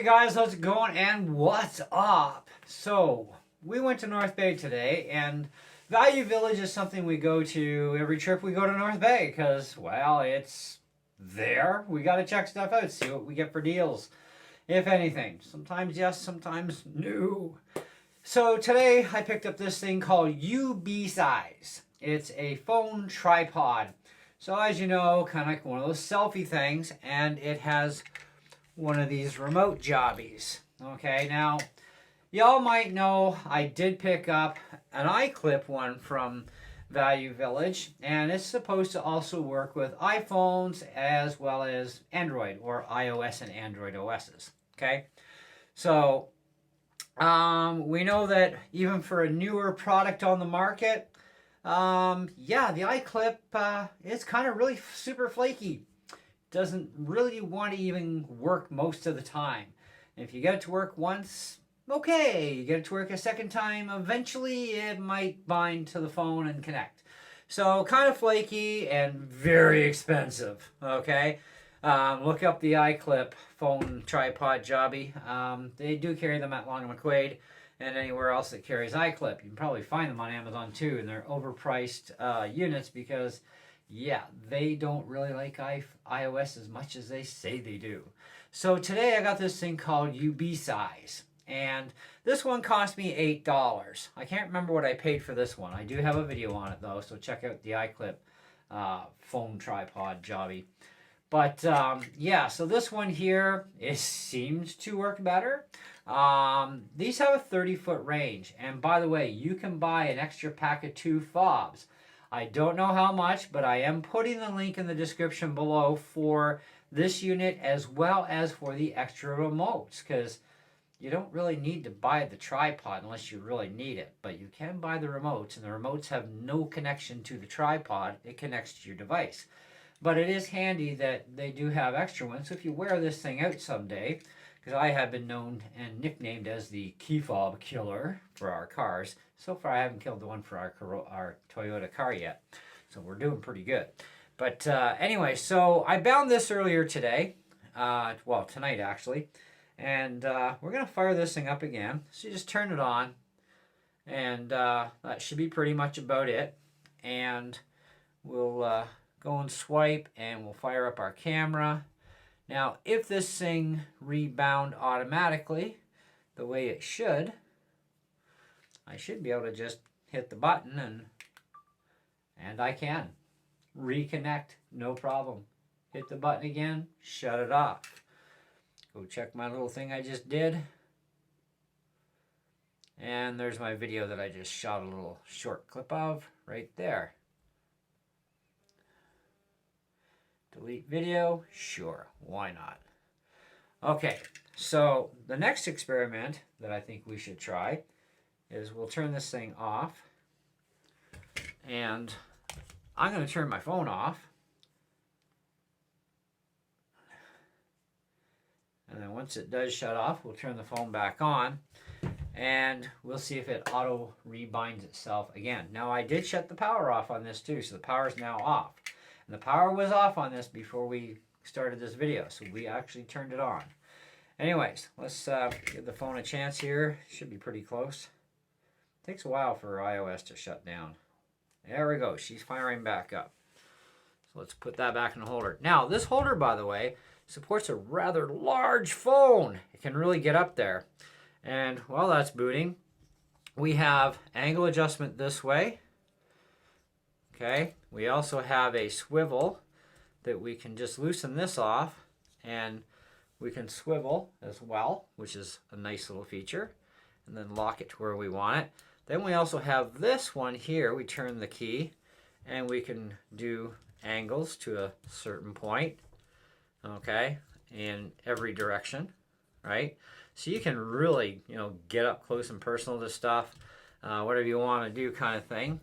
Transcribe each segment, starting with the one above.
Hey guys, how's it going and what's up? So, we went to North Bay today, and Value Village is something we go to every trip we go to North Bay because, well, it's there. We got to check stuff out, see what we get for deals, if anything. Sometimes yes, sometimes no. So, today I picked up this thing called Ubeesize. It's a phone tripod. So, as you know, kind of like one of those selfie things, and it has one of these remote jobbies. Okay, now y'all might know I did pick up an iClip one from Value Village, and it's supposed to also work with iPhones as well as Android or iOS and Android OSs. Okay, so we know that even for a newer product on the market, yeah, the iClip is kind of really super flaky. Doesn't really want to even work most of the time. If you get it to work once, okay. You get it to work a second time, eventually it might bind to the phone and connect. So kind of flaky and very expensive, okay? Look up the iClip phone tripod jobby. They do carry them at Long & McQuaid and anywhere else that carries iClip. You can probably find them on Amazon too, and they're overpriced units because yeah, they don't really like iOS as much as they say they do. So today I got this thing called Ubeesize, and this one cost me $8. I can't remember what I paid for this one. I do have a video on it though, so check out the iClip phone tripod jobby. But yeah, so this one here, it seems to work better. These have a 30-foot range, and by the way, you can buy an extra pack of 2 fobs. I don't know how much, but I am putting the link in the description below for this unit as well as for the extra remotes, because you don't really need to buy the tripod unless you really need it, but you can buy the remotes, and the remotes have no connection to the tripod. It connects to your device. But it is handy that they do have extra ones, so if you wear this thing out someday, because I have been known and nicknamed as the key fob killer for our cars. So far, I haven't killed the one for our Toyota car yet, so we're doing pretty good. But anyway, so I bound this earlier today, well, tonight actually, and we're going to fire this thing up again. So you just turn it on, and that should be pretty much about it. And we'll go and swipe, and we'll fire up our camera. Now, if this thing rebound automatically the way it should, I should be able to just hit the button and I can reconnect, no problem. Hit the button again, shut it off. Go check my little thing I just did. And there's my video that I just shot a little short clip of right there. Delete video, sure, why not? Okay, so the next experiment that I think we should try is we'll turn this thing off, and I'm going to turn my phone off, and then once it does shut off, we'll turn the phone back on, and we'll see if it auto rebinds itself again. Now I did shut the power off on this too, so the power is now off. And the power was off on this before we started this video, so we actually turned it on. Anyways, let's give the phone a chance here. Should be pretty close. Takes a while for iOS to shut down. There we go. She's firing back up. So let's put that back in the holder. Now, this holder, by the way, supports a rather large phone. It can really get up there. And while that's booting, we have angle adjustment this way. Okay, we also have a swivel that we can just loosen this off, and we can swivel as well, which is a nice little feature, and then lock it to where we want it. Then we also have this one here. We turn the key, and we can do angles to a certain point, okay, in every direction, right? So you can really, get up close and personal to stuff, whatever you want to do kind of thing.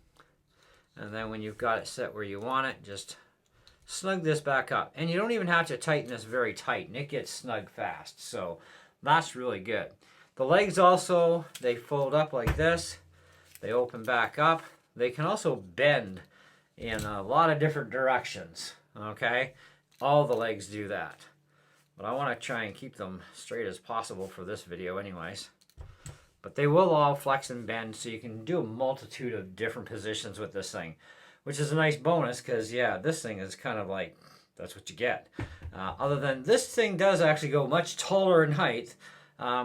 And then when you've got it set where you want it, just snug this back up. And you don't even have to tighten this very tight, and it gets snug fast. So that's really good. The legs also, they fold up like this. They open back up. They can also bend in a lot of different directions, okay? All the legs do that. But I want to try and keep them straight as possible for this video anyways. But they will all flex and bend, so you can do a multitude of different positions with this thing, which is a nice bonus because, yeah, this thing is kind of like, that's what you get. Other than this thing does actually go much taller in height.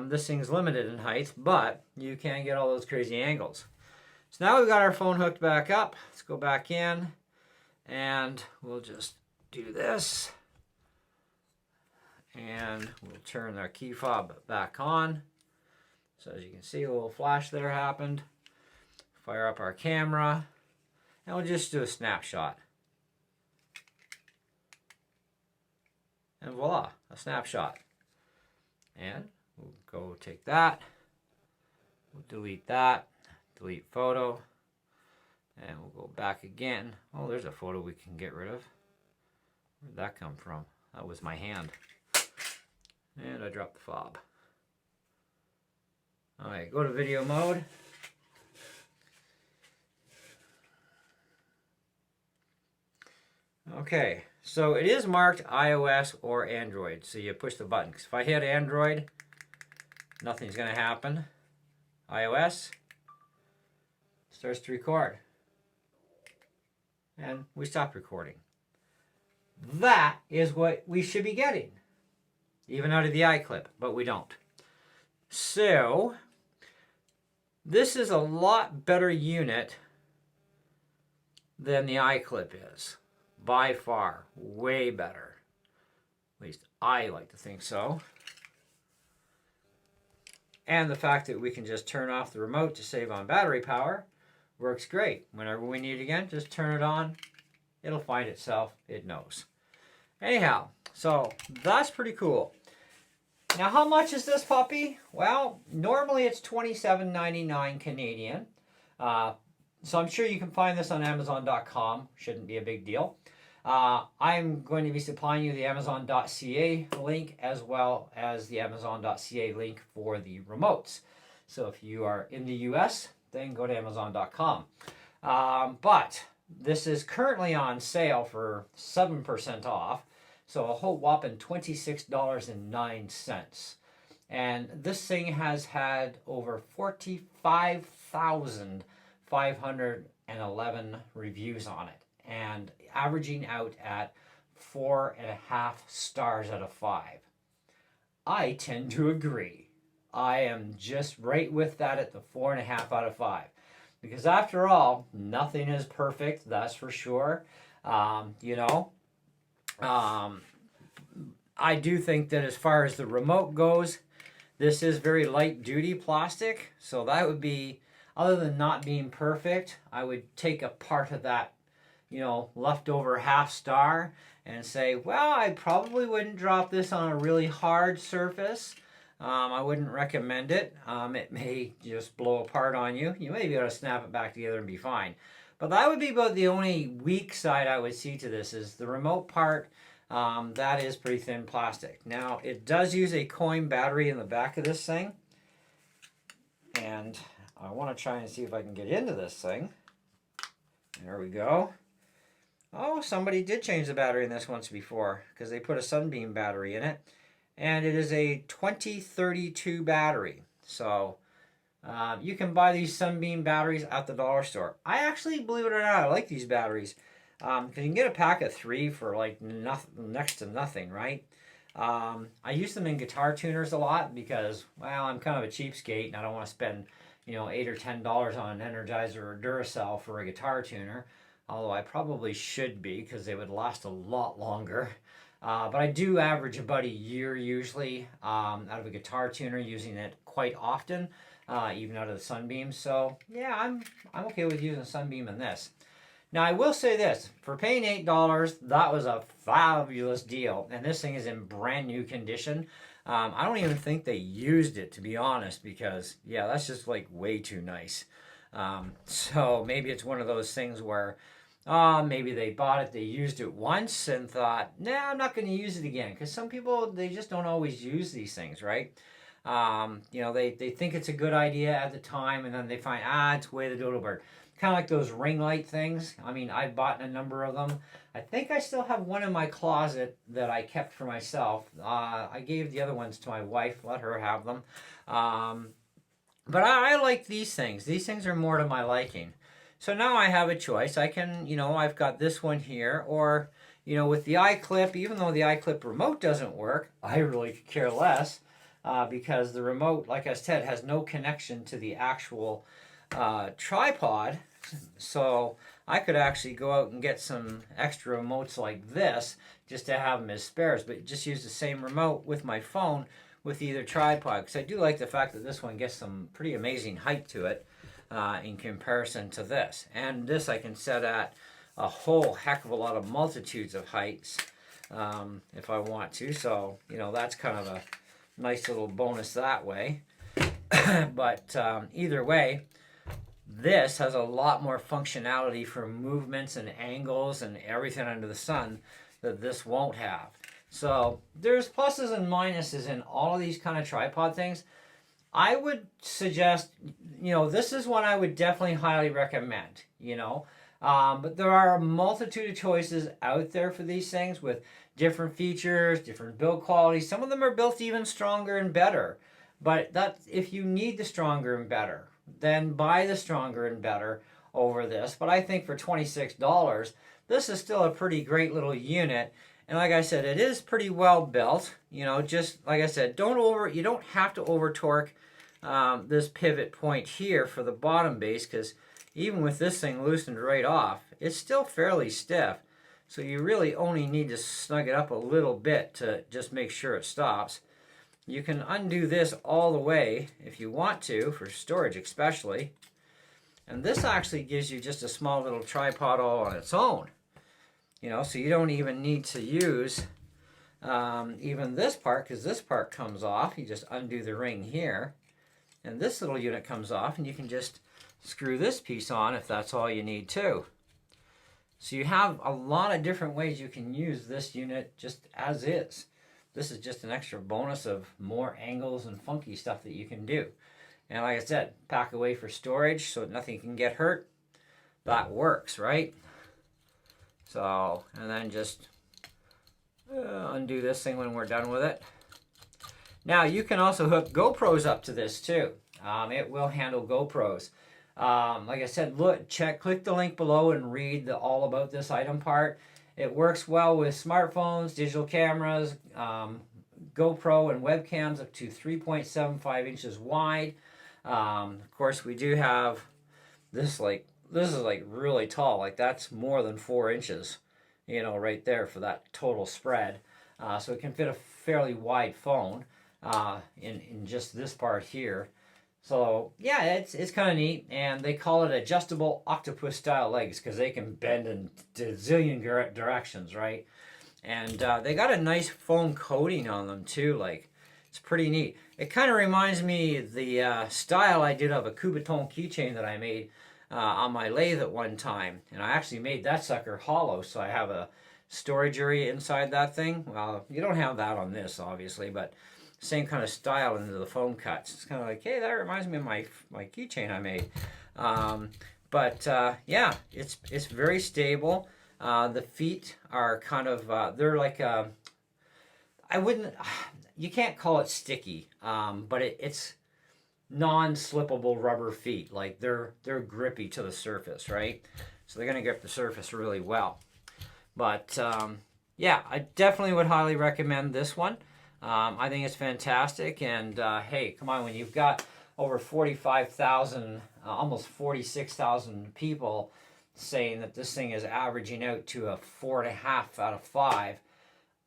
This thing's limited in height, but you can get all those crazy angles. So now we've got our phone hooked back up. Let's go back in, and we'll just do this. And we'll turn our key fob back on. So as you can see, a little flash there happened. Fire up our camera, and we'll just do a snapshot. And voila, a snapshot. And we'll go take that. We'll delete that. Delete photo. And we'll go back again. Oh, there's a photo we can get rid of. Where'd that come from? That was my hand. And I dropped the fob. Alright, go to video mode. Okay, so it is marked iOS or Android, so you push the button. Because if I hit Android, nothing's going to happen. iOS starts to record. And we stop recording. That is what we should be getting. Even out of the iClip, but we don't. So, this is a lot better unit than the iClip is. By far, way better. At least I like to think so. And the fact that we can just turn off the remote to save on battery power works great. Whenever we need it again, just turn it on. It'll find itself. It knows. Anyhow, so that's pretty cool. Now, how much is this puppy? Well, normally it's $27.99 Canadian. So I'm sure you can find this on Amazon.com. Shouldn't be a big deal. I'm going to be supplying you the Amazon.ca link as well as the Amazon.ca link for the remotes. So if you are in the US, then go to Amazon.com. But this is currently on sale for 7% off. So a whole whopping $26.09. And this thing has had over 45,511 reviews on it. And averaging out at 4.5 stars out of 5. I tend to agree. I am just right with that at the 4.5 out of 5. Because after all, nothing is perfect, that's for sure. I do think that as far as the remote goes, this is very light duty plastic. So that would be, other than not being perfect, I would take a part of that, leftover half star and say, well, I probably wouldn't drop this on a really hard surface. I wouldn't recommend it. It may just blow apart on you. You may be able to snap it back together and be fine. But that would be about the only weak side I would see to this is the remote part. That is pretty thin plastic. Now, it does use a coin battery in the back of this thing. And I want to try and see if I can get into this thing. There we go. Oh, somebody did change the battery in this once before because they put a Sunbeam battery in it. And it is a 2032 battery. So, you can buy these Sunbeam batteries at the dollar store. I actually, believe it or not, I like these batteries. Because you can get a pack of 3 for like next to nothing, right? I use them in guitar tuners a lot because, well, I'm kind of a cheapskate and I don't want to spend, $8 or $10 on an Energizer or Duracell for a guitar tuner. Although I probably should be because they would last a lot longer. But I do average about a year usually out of a guitar tuner using it quite often, even out of the Sunbeam. So yeah, I'm okay with using Sunbeam in this. Now, I will say this, for paying $8, that was a fabulous deal. And this thing is in brand new condition. I don't even think they used it, to be honest, because, yeah, that's just like way too nice. So maybe it's one of those things where maybe they bought it, they used it once and thought, nah, I'm not going to use it again. Because some people, they just don't always use these things, right? They think it's a good idea at the time and then they find, it's way the dodo bird. kind of like those ring light things. I mean, I've bought a number of them. I think I still have one in my closet that I kept for myself. I gave the other ones to my wife, let her have them. But I like these things. These things are more to my liking. So now I have a choice. I can, I've got this one here, or, with the iClip, even though the iClip remote doesn't work, I really could care less because the remote, like I said, has no connection to the actual tripod. So I could actually go out and get some extra remotes like this just to have them as spares, but just use the same remote with my phone with either tripod, because I do like the fact that this one gets some pretty amazing height to it in comparison to this. And this I can set at a whole heck of a lot of multitudes of heights if I want to. So, that's kind of a nice little bonus that way. But either way, this has a lot more functionality for movements and angles and everything under the sun that this won't have. So there's pluses and minuses in all of these kind of tripod things. I would suggest, this is one I would definitely highly recommend, but there are a multitude of choices out there for these things with different features, different build quality. Some of them are built even stronger and better, but if you need the stronger and better, then buy the stronger and better over this. But I think for $26, this is still a pretty great little unit. And like I said, it is pretty well built. Just like I said, you don't have to over torque this pivot point here for the bottom base, because even with this thing loosened right off, it's still fairly stiff. So you really only need to snug it up a little bit to just make sure it stops. You can undo this all the way if you want to, for storage especially. And this actually gives you just a small little tripod all on its own. So you don't even need to use even this part, because this part comes off. You just undo the ring here, and this little unit comes off, and you can just screw this piece on if that's all you need to. So you have a lot of different ways you can use this unit just as is. This is just an extra bonus of more angles and funky stuff that you can do. And like I said, pack away for storage so that nothing can get hurt. That works, right? So, and then just undo this thing when we're done with it. Now, you can also hook GoPros up to this too. It will handle GoPros. Like I said, click the link below and read all about this item part. It works well with smartphones, digital cameras, GoPro and webcams up to 3.75 inches wide. Of course, we do have this is like really tall. Like that's more than 4 inches, right there for that total spread. So it can fit a fairly wide phone in just this part here. So yeah, it's kind of neat, and they call it adjustable octopus style legs because they can bend in a zillion directions, right? And they got a nice foam coating on them too. Like, it's pretty neat. It kind of reminds me of the style I did of a Kuboton keychain that I made on my lathe at one time, and I actually made that sucker hollow, so I have a storage area inside that thing. Well, you don't have that on this, obviously, but same kind of style into the foam cuts. It's kind of like, hey, that reminds me of my keychain I made. Yeah, it's very stable. The feet are kind of they're like you can't call it sticky, but it's non-slippable rubber feet. Like they're grippy to the surface, right? So they're gonna grip the surface really well. But yeah, I definitely would highly recommend this one. I think it's fantastic, and hey, come on, when you've got over 45,000, almost 46,000 people saying that this thing is averaging out to a 4.5 out of 5,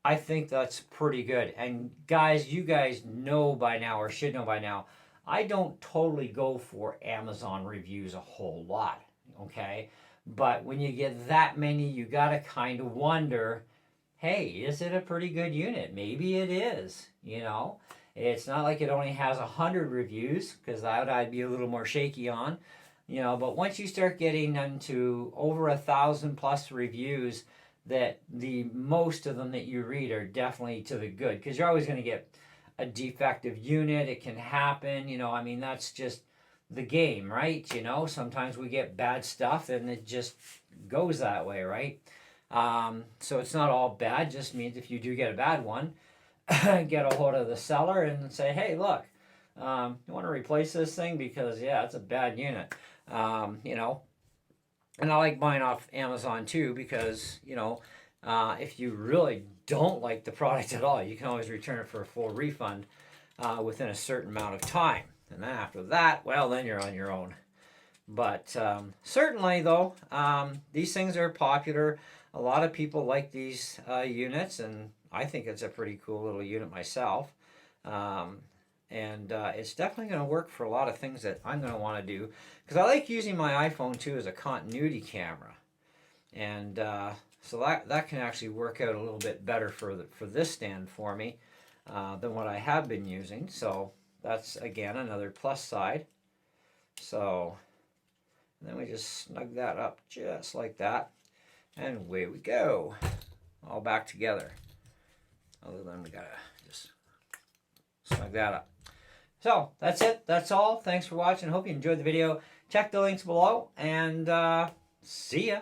I think that's pretty good. And guys, you guys know by now, or should know by now, I don't totally go for Amazon reviews a whole lot, okay? But when you get that many, you gotta kind of wonder, hey, is it a pretty good unit? Maybe it is, It's not like it only has 100 reviews, because that I'd be a little more shaky on, But once you start getting into over 1,000 plus reviews, that the most of them that you read are definitely to the good, because you're always going to get a defective unit. It can happen, that's just the game, right? You know, sometimes we get bad stuff and it just goes that way, right? So it's not all bad, just means if you do get a bad one, get a hold of the seller and say, hey, look, you want to replace this thing because, yeah, it's a bad unit. You know, and I like buying off Amazon too because, you know, if you really don't like the product at all, you can always return it for a full refund within a certain amount of time. And then after that, well, then you're on your own. But certainly, though, these things are popular. A lot of people like these units, and I think it's a pretty cool little unit myself. And it's definitely going to work for a lot of things that I'm going to want to do. Because I like using my iPhone, too, as a continuity camera. And so that can actually work out a little bit better for this stand for me than what I have been using. So that's, again, another plus side. So then we just snug that up just like that. And away we go. All back together. Other than we got to just snug that up. So that's it. That's all. Thanks for watching. Hope you enjoyed the video. Check the links below. And see ya.